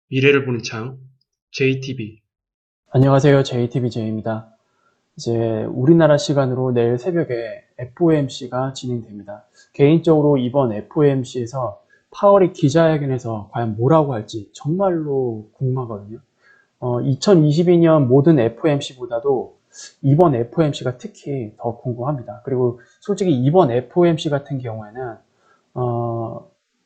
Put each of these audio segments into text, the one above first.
미래를 보는 창, JTB. 안녕하세요. JTBJ입니다. 이제 우리나라 시간으로 내일 새벽에 FOMC가 진행됩니다. 개인적으로 이번 FOMC에서 파월이 기자회견에서 과연 뭐라고 할지 정말로 궁금하거든요. 2022년 모든 FOMC보다도 이번 FOMC가 특히 더 궁금합니다. 그리고 솔직히 이번 FOMC 같은 경우에는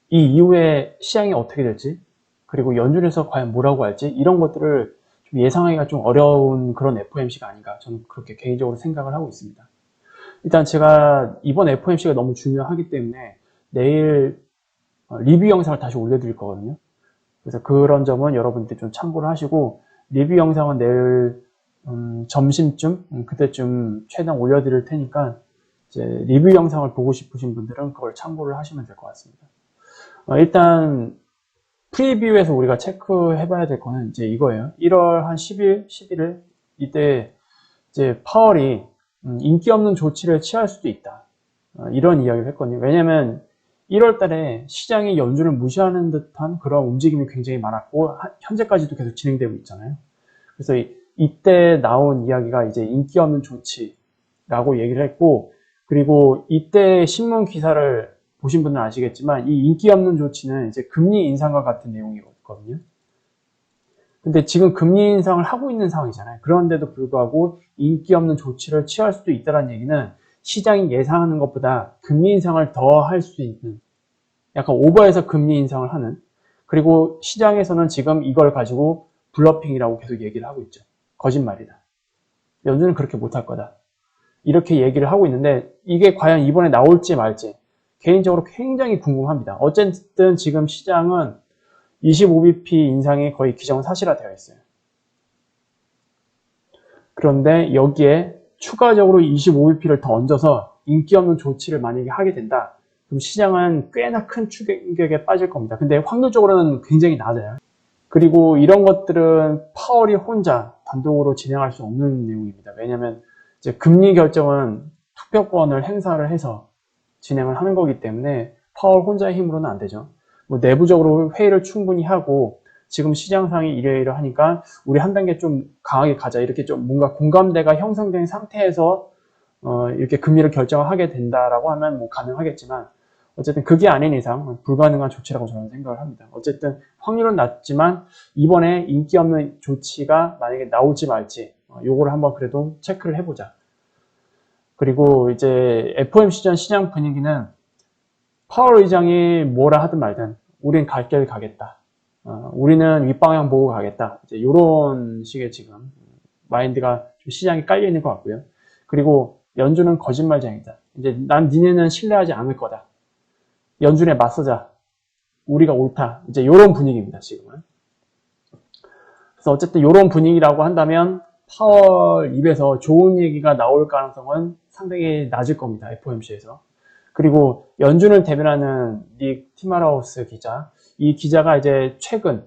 이 이후에 시장이 어떻게 될지, 그리고 연준에서 과연 뭐라고 할지 이런 것들을 좀 예상하기가 좀 어려운 그런 FOMC가 아닌가, 저는 그렇게 개인적으로 생각을 하고 있습니다. 일단 제가 이번 FOMC가 너무 중요하기 때문에 내일 리뷰 영상을 다시 올려드릴 거거든요. 그래서 그런 점은 여러분들 좀 참고를 하시고, 리뷰 영상은 내일 점심쯤 그때쯤 최대한 올려드릴 테니까 이제 리뷰 영상을 보고 싶으신 분들은 그걸 참고를 하시면 될 것 같습니다. 일단 프리뷰에서 우리가 체크해 봐야 될 거는 이제 이거예요. 1월 한 10일, 11일 이때 이제 파월이 인기 없는 조치를 취할 수도 있다. 이런 이야기를 했거든요. 왜냐면 1월 달에 시장이 연준을 무시하는 듯한 그런 움직임이 굉장히 많았고, 현재까지도 계속 진행되고 있잖아요. 그래서 이때 나온 이야기가 이제 인기 없는 조치라고 얘기를 했고, 그리고 이때 신문 기사를 보신 분은 아시겠지만 이 인기 없는 조치는 이제 금리 인상과 같은 내용이거든요. 근데 지금 금리 인상을 하고 있는 상황이잖아요. 그런데도 불구하고 인기 없는 조치를 취할 수도 있다는 얘기는 시장이 예상하는 것보다 금리 인상을 더 할 수 있는, 약간 오버해서 금리 인상을 하는, 그리고 시장에서는 지금 이걸 가지고 블러핑이라고 계속 얘기를 하고 있죠. 거짓말이다. 연준은 그렇게 못할 거다. 이렇게 얘기를 하고 있는데 이게 과연 이번에 나올지 말지 개인적으로 굉장히 궁금합니다. 어쨌든 지금 시장은 25bp 인상이 거의 기정사실화되어 있어요. 그런데 여기에 추가적으로 25bp를 더 얹어서 인기 없는 조치를 만약에 하게 된다, 그럼 시장은 꽤나 큰 충격에 빠질 겁니다. 근데 확률적으로는 굉장히 낮아요. 그리고 이런 것들은 파월이 혼자 단독으로 진행할 수 없는 내용입니다. 왜냐하면 이제 금리 결정은 투표권을 행사를 해서 진행을 하는 거기 때문에 파월 혼자의 힘으로는 안 되죠. 뭐 내부적으로 회의를 충분히 하고, 지금 시장상이 이러이러하니까 우리 한 단계 좀 강하게 가자, 이렇게 좀 뭔가 공감대가 형성된 상태에서 이렇게 금리를 결정하게 된다라고 하면 뭐 가능하겠지만, 어쨌든 그게 아닌 이상 불가능한 조치라고 저는 생각을 합니다. 어쨌든 확률은 낮지만 이번에 인기 없는 조치가 만약에 나올지 말지 요거를 한번 그래도 체크를 해보자. 그리고 이제 FOMC 전 시장 분위기는 파월 의장이 뭐라 하든 말든 우린 갈 길 가겠다. 우리는 윗방향 보고 가겠다. 이제 이런 식의 지금 마인드가 좀 시장에 깔려 있는 것 같고요. 그리고 연준은 거짓말쟁이다. 이제 난 니네는 신뢰하지 않을 거다. 연준에 맞서자. 우리가 옳다. 이제 이런 분위기입니다, 지금은. 그래서 어쨌든 이런 분위기라고 한다면 파월 입에서 좋은 얘기가 나올 가능성은 상당히 낮을 겁니다, FOMC에서. 그리고 연준을 대변하는 닉 티마라우스 기자, 이 기자가 이제 최근,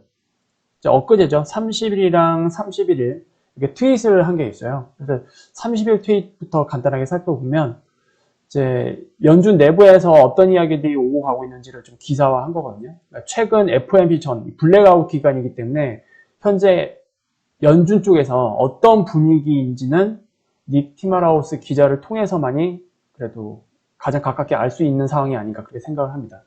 엊그제죠, 30일이랑 31일 이렇게 트윗을 한 게 있어요. 그래서 30일 트윗부터 간단하게 살펴보면 이제 연준 내부에서 어떤 이야기들이 오고 가고 있는지를 좀 기사화한 거거든요. 그러니까 최근 FOMC 전 블랙아웃 기간이기 때문에 현재 연준 쪽에서 어떤 분위기인지는 닉 티마라우스 기자를 통해서만이 그래도 가장 가깝게 알 수 있는 상황이 아닌가, 그렇게 생각을 합니다.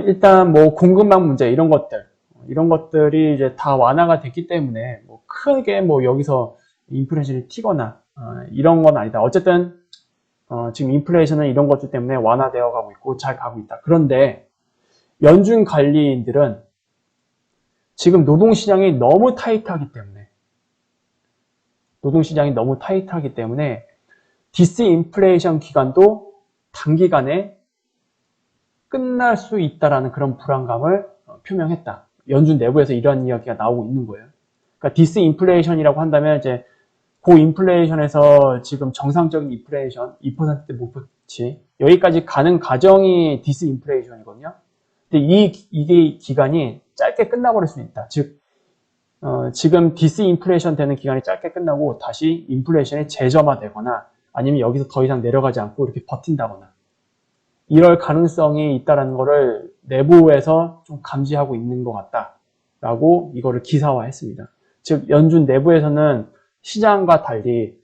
일단 뭐 공급망 문제 이런 것들이 이제 다 완화가 됐기 때문에 뭐 크게 뭐 여기서 인플레이션이 튀거나 이런 건 아니다. 어쨌든 지금 인플레이션은 이런 것들 때문에 완화되어 가고 있고 잘 가고 있다. 그런데 연준 관리인들은 지금 노동시장이 너무 타이트하기 때문에 디스인플레이션 기간도 단기간에 끝날 수 있다라는 그런 불안감을 표명했다. 연준 내부에서 이러한 이야기가 나오고 있는 거예요. 그러니까 디스인플레이션이라고 한다면 이제 고인플레이션에서 지금 정상적인 인플레이션 2%대 목표치 여기까지 가는 과정이 디스인플레이션이거든요. 근데 이게 기간이 짧게 끝나버릴 수 있다. 즉 지금 디스인플레이션 되는 기간이 짧게 끝나고 다시 인플레이션이 재점화되거나 아니면 여기서 더 이상 내려가지 않고 이렇게 버틴다거나 이럴 가능성이 있다는 것을 내부에서 좀 감지하고 있는 것 같다. 라고 이거를 기사화했습니다. 즉 연준 내부에서는 시장과 달리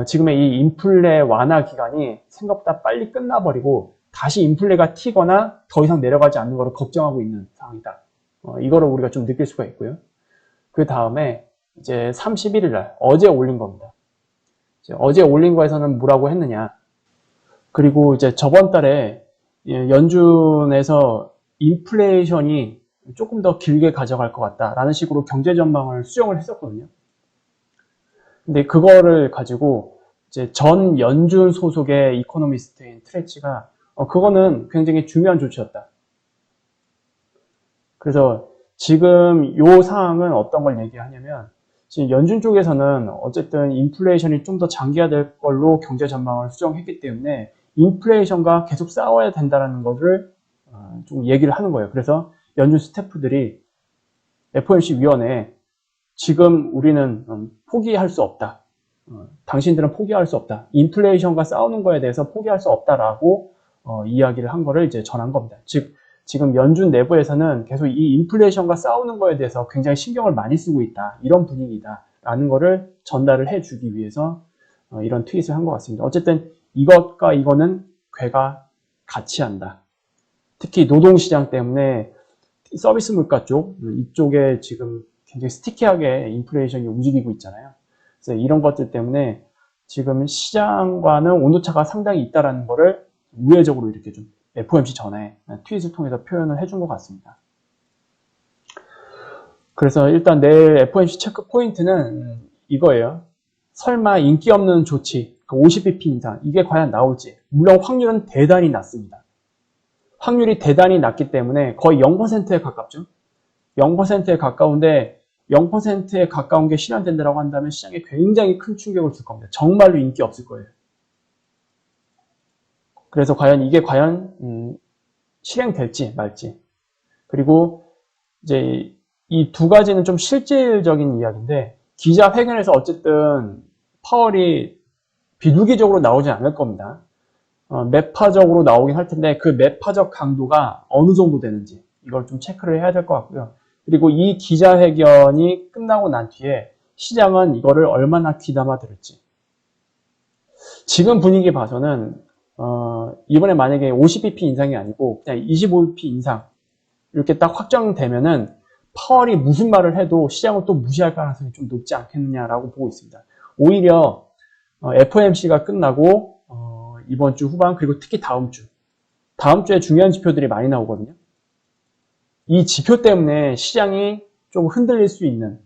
지금의 이 인플레 완화 기간이 생각보다 빨리 끝나버리고 다시 인플레가 튀거나 더 이상 내려가지 않는 것을 걱정하고 있는 상황이다. 이거를 우리가 좀 느낄 수가 있고요. 그 다음에 이제 31일 날 어제 올린 겁니다. 어제 올린 거에서는 뭐라고 했느냐. 그리고 이제 저번 달에 연준에서 인플레이션이 조금 더 길게 가져갈 것 같다라는 식으로 경제 전망을 수정을 했었거든요. 근데 그거를 가지고 이제 전 연준 소속의 이코노미스트인 트레치가 그거는 굉장히 중요한 조치였다. 그래서 지금 요 상황은 어떤 걸 얘기하냐면 지금 연준 쪽에서는 어쨌든 인플레이션이 좀 더 장기화될 걸로 경제 전망을 수정했기 때문에 인플레이션과 계속 싸워야 된다는 것을 좀 얘기를 하는 거예요. 그래서 연준 스태프들이 FOMC 위원회에 지금 우리는 포기할 수 없다. 당신들은 포기할 수 없다. 인플레이션과 싸우는 거에 대해서 포기할 수 없다라고 이야기를 한 거를 이제 전한 겁니다. 즉 지금 연준 내부에서는 계속 이 인플레이션과 싸우는 거에 대해서 굉장히 신경을 많이 쓰고 있다. 이런 분위기다라는 거를 전달을 해주기 위해서 이런 트윗을 한 것 같습니다. 어쨌든 이것과 이거는 궤가 같이 한다. 특히 노동시장 때문에 서비스 물가 쪽, 이쪽에 지금 굉장히 스티키하게 인플레이션이 움직이고 있잖아요. 그래서 이런 것들 때문에 지금 시장과는 온도차가 상당히 있다는 거를 우회적으로 이렇게 좀 FOMC 전에 트윗을 통해서 표현을 해준 것 같습니다. 그래서 일단 내일 FOMC 체크 포인트는 이거예요. 설마 인기 없는 조치, 50bp 인상, 이게 과연 나올지. 물론 확률은 대단히 낮습니다. 확률이 대단히 낮기 때문에 거의 0%에 가깝죠. 0%에 가까운데 0%에 가까운 게 실현된다고 한다면 시장에 굉장히 큰 충격을 줄 겁니다. 정말로 인기 없을 거예요. 그래서 과연 이게 과연 실행될지 말지. 그리고 이제 이 두 가지는 좀 실질적인 이야기인데 기자회견에서 어쨌든 파월이 비둘기적으로 나오지 않을 겁니다. 매파적으로 나오긴 할 텐데 그 매파적 강도가 어느 정도 되는지 이걸 좀 체크를 해야 될 것 같고요. 그리고 이 기자회견이 끝나고 난 뒤에 시장은 이거를 얼마나 귀담아 들을지. 지금 분위기 봐서는 이번에 만약에 50bp 인상이 아니고 그냥 25bp 인상 이렇게 딱 확정되면은 파월이 무슨 말을 해도 시장을 또 무시할 가능성이 좀 높지 않겠느냐라고 보고 있습니다. 오히려 FOMC가 끝나고 이번 주 후반 그리고 특히 다음 주에 중요한 지표들이 많이 나오거든요. 이 지표 때문에 시장이 좀 흔들릴 수 있는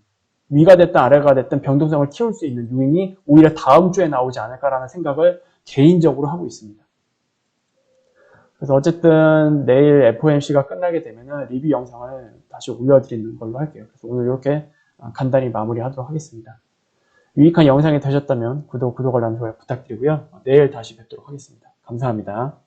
위가 됐든 아래가 됐든 변동성을 키울 수 있는 요인이 오히려 다음 주에 나오지 않을까라는 생각을 개인적으로 하고 있습니다. 그래서 어쨌든 내일 FOMC가 끝나게 되면 리뷰 영상을 다시 올려드리는 걸로 할게요. 그래서 오늘 이렇게 간단히 마무리하도록 하겠습니다. 유익한 영상이 되셨다면 구독, 알람, 좋아요 부탁드리고요. 내일 다시 뵙도록 하겠습니다. 감사합니다.